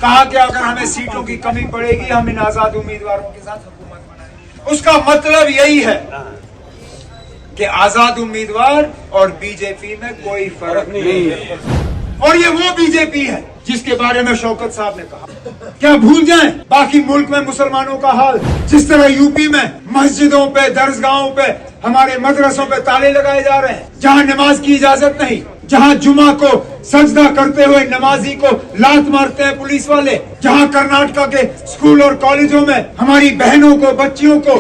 कहा कि अगर हमें सीटों की कमी पड़ेगी हम इन आजाद उम्मीदवारों के साथ हुकूमत बनाएंगे। उसका मतलब यही है कि आजाद उम्मीदवार और बीजेपी में कोई फर्क नहीं है। और ये वो बीजेपी है जिसके बारे में शौकत साहब ने कहा, क्या भूल जाएं बाकी मुल्क में मुसलमानों का हाल? जिस तरह यूपी में मस्जिदों पे, दरगाहों पे, हमारे मदरसों पे ताले लगाए जा रहे हैं, जहां नमाज की इजाजत नहीं, जहां जुमा को सजदा करते हुए नमाजी को लात मारते हैं पुलिस वाले, जहां कर्नाटका के स्कूल और कॉलेजों में हमारी बहनों को, बच्चियों को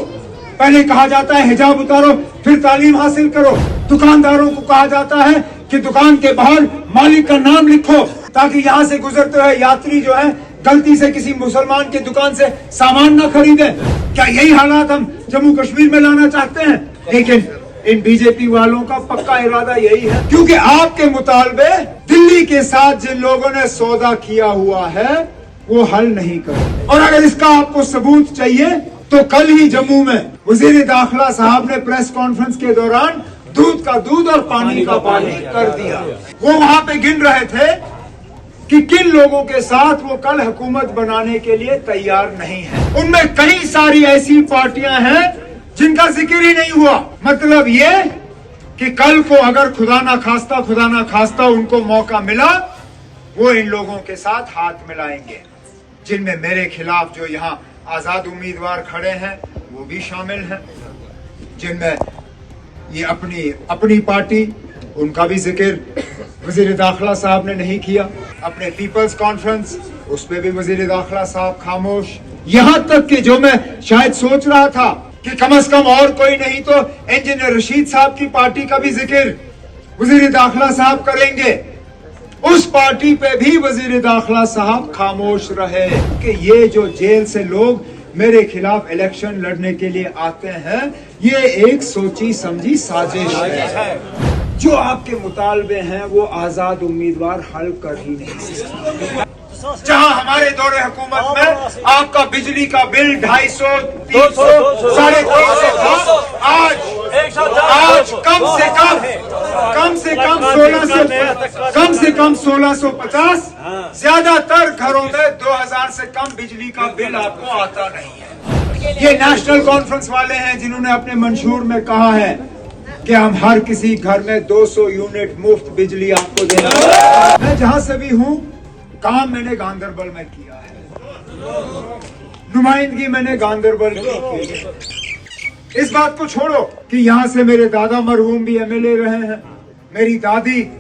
पहले कहा जाता है हिजाब उतारो फिर तालीम हासिल करो, दुकानदारों को कहा जाता है कि दुकान के बाहर मालिक का नाम लिखो ताकि यहाँ से गुजरते हुए यात्री जो है गलती से किसी मुसलमान की दुकान से सामान न खरीदे। क्या यही हालात हम जम्मू कश्मीर में लाना चाहते हैं? लेकिन इन बीजेपी वालों का पक्का इरादा यही है, क्योंकि आपके मुतालबे दिल्ली के साथ जिन लोगों ने सौदा किया हुआ है वो हल नहीं कर। और अगर इसका आपको सबूत चाहिए तो कल ही जम्मू में वजीर दाखिला साहब ने प्रेस कॉन्फ्रेंस के दौरान दूध का दूध और पानी का पानी कर दिया। वो वहाँ पे गिन रहे थे कि किन लोगों के साथ वो कल हुकूमत बनाने के लिए तैयार नहीं है। उनमें कई सारी ऐसी पार्टियां हैं जिनका जिक्र ही नहीं हुआ। मतलब ये कि कल को अगर खुदा ना खास्ता उनको मौका मिला वो इन लोगों के साथ हाथ मिलाएंगे, जिनमें मेरे खिलाफ जो यहाँ आजाद उम्मीदवार खड़े हैं वो भी शामिल हैं, जिनमें ये अपनी पार्टी, उनका भी जिक्र वजीर दाखिला साहब ने नहीं किया। अपने पीपल्स कॉन्फ्रेंस उस पे भी वजीर दाखिला साहब खामोश। यहाँ तक कि जो मैं शायद सोच रहा था कि कम से कम और कोई नहीं तो इंजीनियर रशीद साहब की पार्टी का भी जिक्र वजीर दाखिला साहब करेंगे, उस पार्टी पे भी वजीर दाखिला साहब खामोश रहे कि ये जो जेल से लोग मेरे खिलाफ इलेक्शन लड़ने के लिए आते हैं ये एक सोची समझी साजिश है। जो आपके मुतालबे हैं वो आजाद उम्मीदवार हल कर ही नहीं सकते। जहां हमारे दौरे हुकूमत में आपका बिजली का बिल 250, 300, 350 था, आज कम से कम 1650, ज्यादातर घरों में 2000 से कम बिजली का बिल आपको आता नहीं है। ये नेशनल कॉन्फ्रेंस वाले हैं जिन्होंने अपने मंशूर में कहा है कि हम हर किसी घर में 200 यूनिट मुफ्त बिजली आपको देना। मैं जहां से भी हूं काम मैंने गांधरबल में किया है, नुमाइंदगी मैंने गांधरबल की। इस बात को छोड़ो कि यहाँ से मेरे दादा मरहूम भी एमएलए रहे हैं, मेरी दादी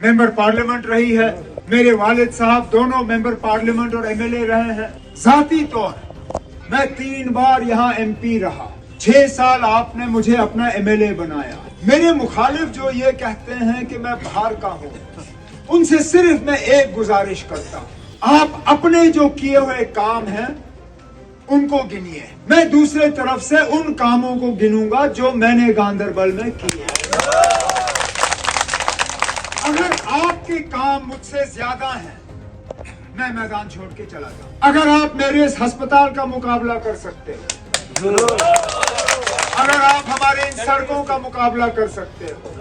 मेंबर पार्लियामेंट रही है, मेरे वालिद साहब दोनों मेंबर पार्लियामेंट और एमएलए रहे हैं। जाती तौर मैं 3 बार यहाँ एमपी रहा, 6 साल आपने मुझे अपना एमएलए बनाया। मेरे मुखालिफ जो ये कहते हैं कि मैं बाहर का हूँ, उनसे सिर्फ मैं एक गुजारिश करता हूँ, आप अपने जो किए हुए काम हैं उनको गिनिए, मैं दूसरे तरफ से उन कामों को गिनूंगा जो मैंने गांधरबल में किए। अगर आपके काम मुझसे ज्यादा हैं मैं मैदान छोड़ के चला जाऊं। अगर आप मेरे इस अस्पताल का मुकाबला कर सकते हो, अगर आप हमारे इन सड़कों का मुकाबला कर सकते हो,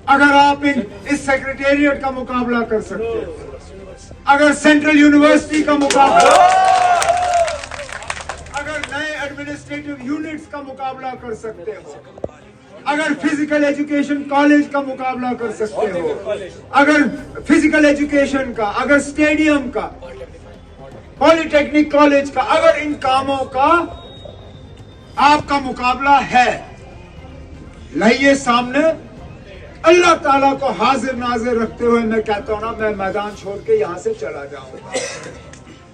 अगर आप इस सेक्रेटेरिएट का मुकाबला कर सकते हो, अगर सेंट्रल यूनिवर्सिटी का मुकाबला, अगर नए एडमिनिस्ट्रेटिव यूनिट्स का मुकाबला कर सकते हो, अगर फिजिकल एजुकेशन कॉलेज का मुकाबला कर सकते हो, अगर फिजिकल एजुकेशन का, अगर स्टेडियम का, पॉलिटेक्निक कॉलेज का, अगर इन कामों का आपका मुकाबला है, लाइए सामने। अल्लाह ताला को हाजिर नाजिर रखते हुए मैं कहता हूं ना, मैं मैदान छोड़ के यहां से चला जाऊंगा।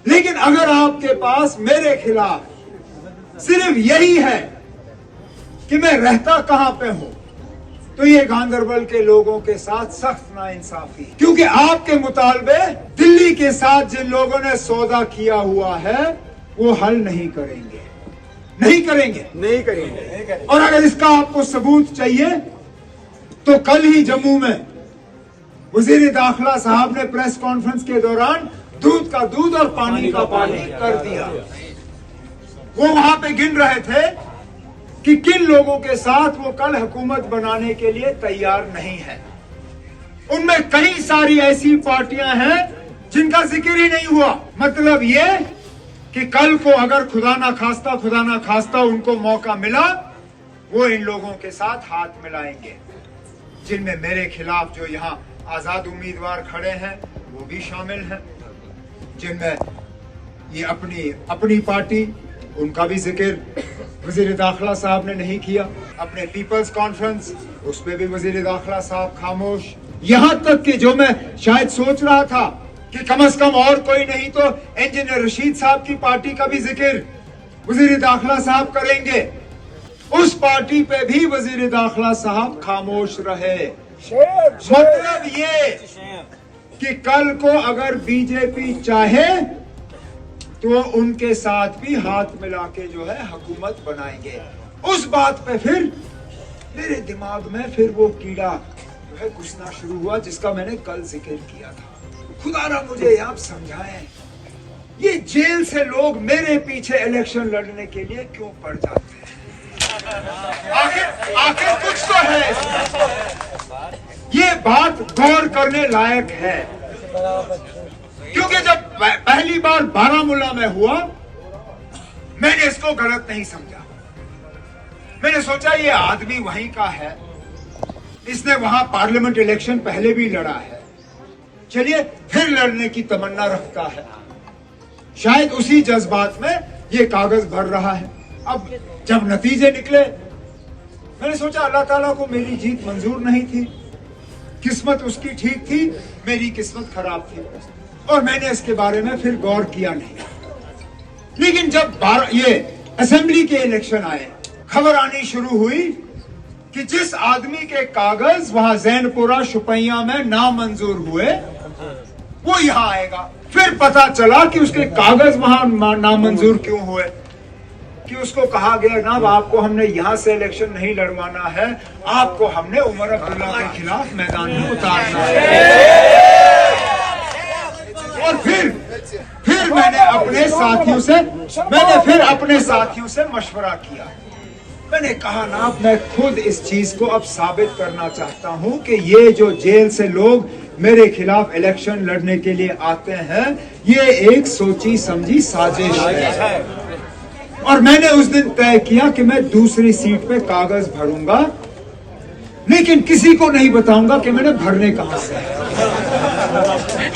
लेकिन अगर आपके पास मेरे खिलाफ सिर्फ यही है कि मैं रहता कहां पे हूं, तो ये गांधरबल के लोगों के साथ सख्त नाइंसाफी, क्योंकि आपके मुतालबे दिल्ली के साथ जिन लोगों ने सौदा किया हुआ है वो हल नहीं करेंगे। और अगर इसका आपको सबूत चाहिए तो कल ही जम्मू में वजीर दाखिला साहब ने प्रेस कॉन्फ्रेंस के दौरान दूध का दूध और पानी का पानी कर दिया। वो वहां पे गिन रहे थे कि किन लोगों के साथ वो कल हुकूमत बनाने के लिए तैयार नहीं है। उनमें कई सारी ऐसी पार्टियां हैं जिनका जिक्र ही नहीं हुआ। मतलब ये कि कल को अगर खुदा ना खास्ता उनको मौका मिला, वो इन लोगों के साथ हाथ मिलाएंगे, जिनमें मेरे खिलाफ जो यहाँ आजाद उम्मीदवार खड़े हैं वो भी शामिल हैं, जिनमें ये अपनी पार्टी, उनका भी जिक्र वजीर दाखिला साहब ने नहीं किया। अपने पीपल्स कॉन्फ्रेंस, उस पे भी वजीर दाखिला साहब खामोश। यहाँ तक कि जो मैं शायद सोच रहा था कि कम से कम और कोई नहीं तो इंजीनियर रशीद साहब की पार्टी का भी जिक्र वजीर दाखिला साहब करेंगे, उस पार्टी पे भी वजीर दाखिला साहब खामोश रहे। मतलब ये कि कल को अगर बीजेपी चाहे तो उनके साथ भी हाथ मिला के जो है हुकूमत बनाएंगे। उस बात पे फिर मेरे दिमाग में फिर वो कीड़ा जो है घुसना शुरू हुआ, जिसका मैंने कल जिक्र किया था। खुदारा मुझे आप समझाएं, ये जेल से लोग मेरे पीछे इलेक्शन लड़ने के लिए क्यों पड़ जाते हैं? आखिर कुछ तो है इसमें। ये बात गौर करने लायक है, क्योंकि जब पहली बार बारामूला में हुआ, मैंने इसको गलत नहीं समझा। मैंने सोचा ये आदमी वहीं का है, इसने वहां पार्लियामेंट इलेक्शन पहले भी लड़ा है, चलिए फिर लड़ने की तमन्ना रखता है। शायद उसी जज्बात में ये कागज भर रहा है। अब जब नतीजे निकले, मैंने सोचा अल्लाह ताला को मेरी जीत मंजूर नहीं थी, किस्मत उसकी ठीक थी, मेरी किस्मत खराब थी, और मैंने इसके बारे में फिर गौर किया नहीं। लेकिन जब ये असेंबली के इलेक्शन आए, खबर आनी शुरू हुई कि जिस आदमी के कागज वहां जैनपुरा शुपैया में नामंजूर हुए वो यहां आएगा। फिर पता चला कि उसके कागज वहां नामंजूर क्यों हुए, कि उसको कहा गया ना आपको हमने यहां से इलेक्शन नहीं लड़वाना है, आपको हमने उमर अब्दुल्ला के खिलाफ मैदान में उतारना है। और फिर मैंने अपने साथियों से मशवरा किया। मैंने कहा ना मैं खुद इस चीज को अब साबित करना चाहता हूं कि ये जो जेल से लोग मेरे खिलाफ इलेक्शन लड़ने के लिए आते हैं, ये एक सोची समझी साजिश है। और मैंने उस दिन तय किया कि मैं दूसरी सीट पे कागज भरूंगा, लेकिन किसी को नहीं बताऊंगा कि मैंने भरने कहां से।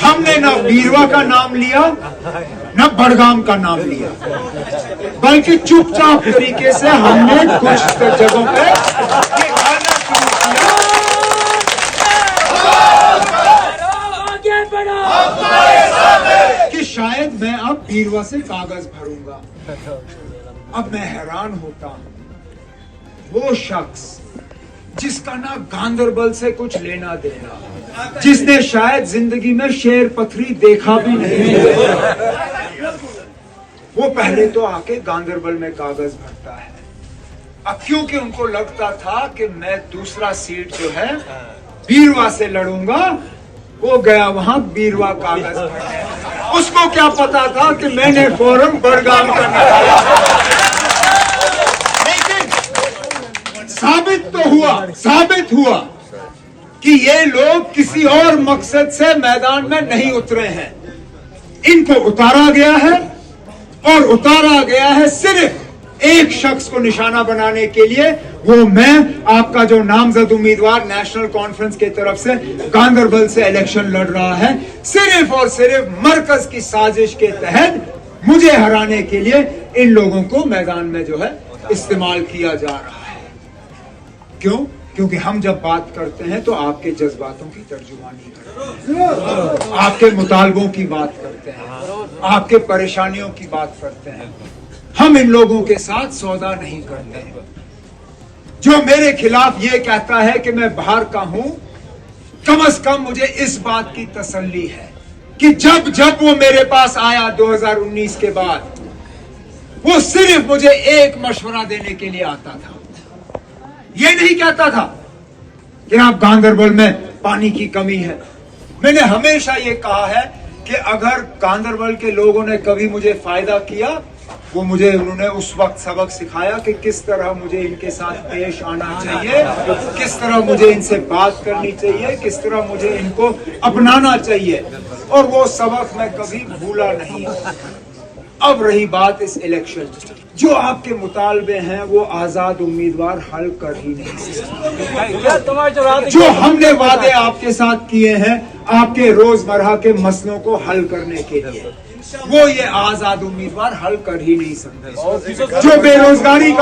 हमने ना बीरवा का नाम लिया, ना बड़गाम का नाम लिया, बल्कि चुपचाप तरीके से हमने कुछ जगहों पे ये गाना शुरू किया कि शायद मैं अब बीरवा से कागज भरूंगा। अब मैं हैरान होता हूं, वो शख्स जिसका ना गांदरबल से कुछ लेना देना, जिसने शायद जिंदगी में शेर पथरी देखा भी नहीं, वो पहले तो आके गांदरबल में कागज भरता है। अब क्योंकि उनको लगता था कि मैं दूसरा सीट जो है बीरवा से लड़ूंगा, वो गया वहां बीरवा कागज भरने। उसको क्या पता था कि मैंने फौरन बड़गाम का निकाला। साबित हुआ कि ये लोग किसी और मकसद से मैदान में नहीं उतरे हैं। इनको उतारा गया है, और उतारा गया है सिर्फ एक शख्स को निशाना बनाने के लिए। वो मैं, आपका जो नामजद उम्मीदवार नेशनल कॉन्फ्रेंस की तरफ से गांदरबल से इलेक्शन लड़ रहा है, सिर्फ और सिर्फ मरकज की साजिश के तहत मुझे हराने के लिए इन लोगों को मैदान में जो है इस्तेमाल किया जा रहा है। क्यों? क्योंकि हम जब बात करते हैं तो आपके जज्बातों की तर्जुमानी करते हैं, आपके मुतालबों की बात करते हैं, आपके परेशानियों की बात करते हैं। हम इन लोगों के साथ सौदा नहीं करते हैं। जो मेरे खिलाफ ये कहता है कि मैं बाहर का हूं, कम से कम मुझे इस बात की तसल्ली है कि जब वो मेरे पास आया 2019 के बाद, वो सिर्फ मुझे एक मशवरा देने के लिए आता था। ये नहीं कहता था कि आप गांदरबल में पानी की कमी है। मैंने हमेशा ये कहा है कि अगर गांदरबल के लोगों ने कभी मुझे फायदा किया वो मुझे उन्होंने उस वक्त सबक सिखाया कि किस तरह मुझे इनके साथ पेश आना चाहिए, किस तरह मुझे इनसे बात करनी चाहिए, किस तरह मुझे इनको अपनाना चाहिए, और वो सबक मैं कभी भूला नहीं। अब रही बात इस इलेक्शन, जो आपके मुतालबे हैं वो आजाद उम्मीदवार हल कर ही नहीं सकते। जो हमने वादे आपके साथ किए हैं आपके रोजमर्रा के मसलों को हल करने के लिए, वो ये आजाद उम्मीदवार हल कर ही नहीं सकते। जो बेरोजगारी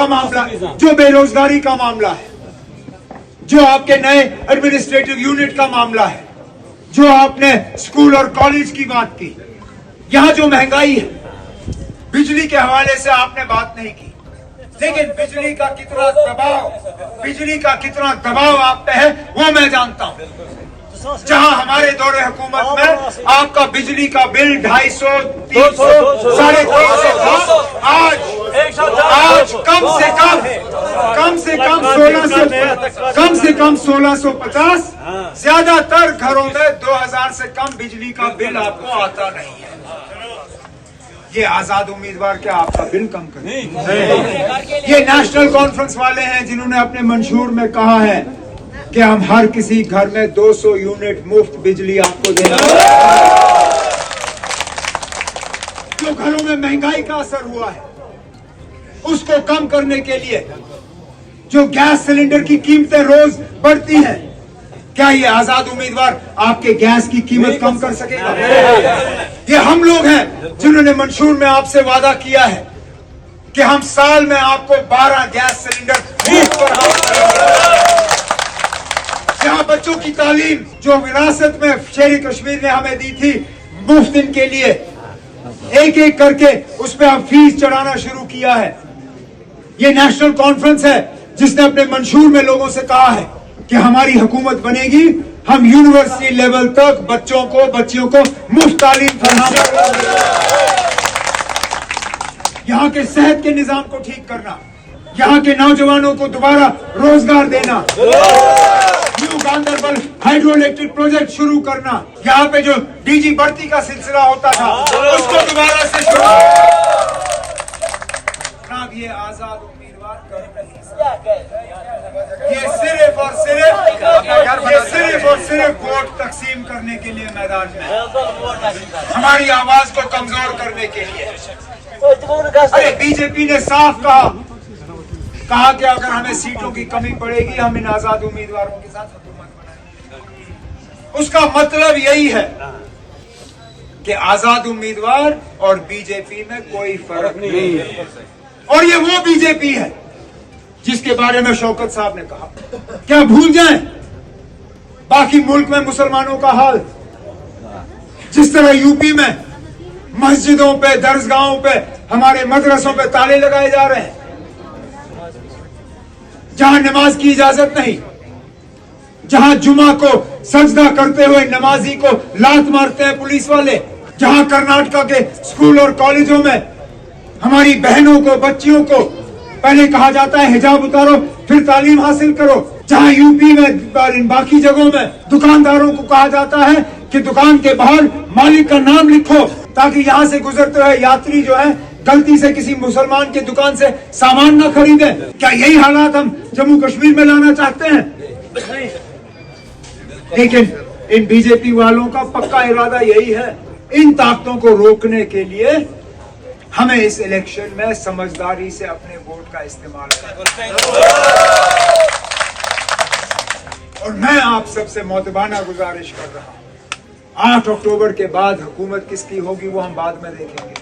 का मामला है, जो आपके नए एडमिनिस्ट्रेटिव यूनिट का मामला है, जो आपने स्कूल और कॉलेज की बात की, यहाँ जो महंगाई है, बिजली के हवाले से आपने बात नहीं की, लेकिन बिजली का कितना दबाव आप पे है वो मैं जानता हूँ। जहाँ हमारे दौरे हुकूमत में आपका बिजली का बिल 250, 300, 350 था, आज कम से कम 1650, ज्यादातर घरों में 2000 से कम बिजली का बिल आपको आता नहीं है। ये आजाद उम्मीदवार क्या आपका बिल कम करे? ये नेशनल कॉन्फ्रेंस वाले हैं जिन्होंने अपने मंशूर में कहा है कि हम हर किसी घर में 200 यूनिट मुफ्त बिजली आपको देना। जो घरों में महंगाई का असर हुआ है उसको कम करने के लिए जो गैस सिलेंडर की कीमतें रोज बढ़ती हैं, क्या ये आजाद उम्मीदवार आपके गैस की कीमत कम कर सकेगा? ये हम लोग हैं जिन्होंने मंशूर में आपसे वादा किया है कि हम साल में आपको 12 गैस सिलेंडर मुफ्त करेंगे। जहां बच्चों की तालीम जो विरासत में शेर कश्मीर ने हमें दी थी मुफ्त, इनके लिए एक एक करके उस पर अब फीस चढ़ाना शुरू किया है। ये नेशनल कॉन्फ्रेंस है जिसने अपने मंशूर में लोगों से कहा है कि हमारी हुकूमत बनेगी, हम यूनिवर्सिटी लेवल तक बच्चियों को मुफ्त तालीम फराहम करेंगे। यहाँ के सेहत के निजाम को ठीक करना, यहाँ के नौजवानों को दोबारा रोजगार देना, new Ganderbal hydro electric project शुरू करना, यहाँ पे जो डीजी भर्ती का सिलसिला होता था उसको दोबारा से शुरू। ये आजाद उम्मीदवार कर नहीं सकते। ये सिर्फ और सिर्फ वोट तकसीम करने के लिए मैदान में, हमारी आवाज को कमजोर करने के लिए। अरे बीजेपी ने साफ कहा कि अगर हमें सीटों की कमी पड़ेगी हम इन आजाद उम्मीदवारों के साथ हुकूमत बनाएंगे। उसका मतलब यही है कि आजाद उम्मीदवार और बीजेपी में कोई फर्क नहीं है। और ये वो बीजेपी है जिसके बारे में शौकत साहब ने कहा, क्या भूल जाएं बाकी मुल्क में मुसलमानों का हाल? जिस तरह यूपी में मस्जिदों पे, दरसगाहों पे, हमारे मदरसों पे ताले लगाए जा रहे हैं, जहां नमाज की इजाजत नहीं, जहां जुमा को सजदा करते हुए नमाजी को लात मारते हैं पुलिस वाले, जहां कर्नाटका के स्कूल और कॉलेजों में हमारी बहनों को, बच्चियों को पहले कहा जाता है हिजाब उतारो फिर तालीम हासिल करो, जहां यूपी में बाकी जगहों में दुकानदारों को कहा जाता है कि दुकान के बाहर मालिक का नाम लिखो ताकि यहां से गुजरते हुए यात्री जो है गलती से किसी मुसलमान की दुकान से सामान न खरीदे। क्या यही हालात हम जम्मू कश्मीर में लाना चाहते हैं? लेकिन इन बीजेपी वालों का पक्का इरादा यही है। इन ताकतों को रोकने के लिए हमें इस इलेक्शन में समझदारी से अपने वोट का इस्तेमाल करना। और मैं आप सबसे मोतबाना गुजारिश कर रहा हूं, 8 अक्टूबर के बाद हुकूमत किसकी होगी वो हम बाद में देखेंगे।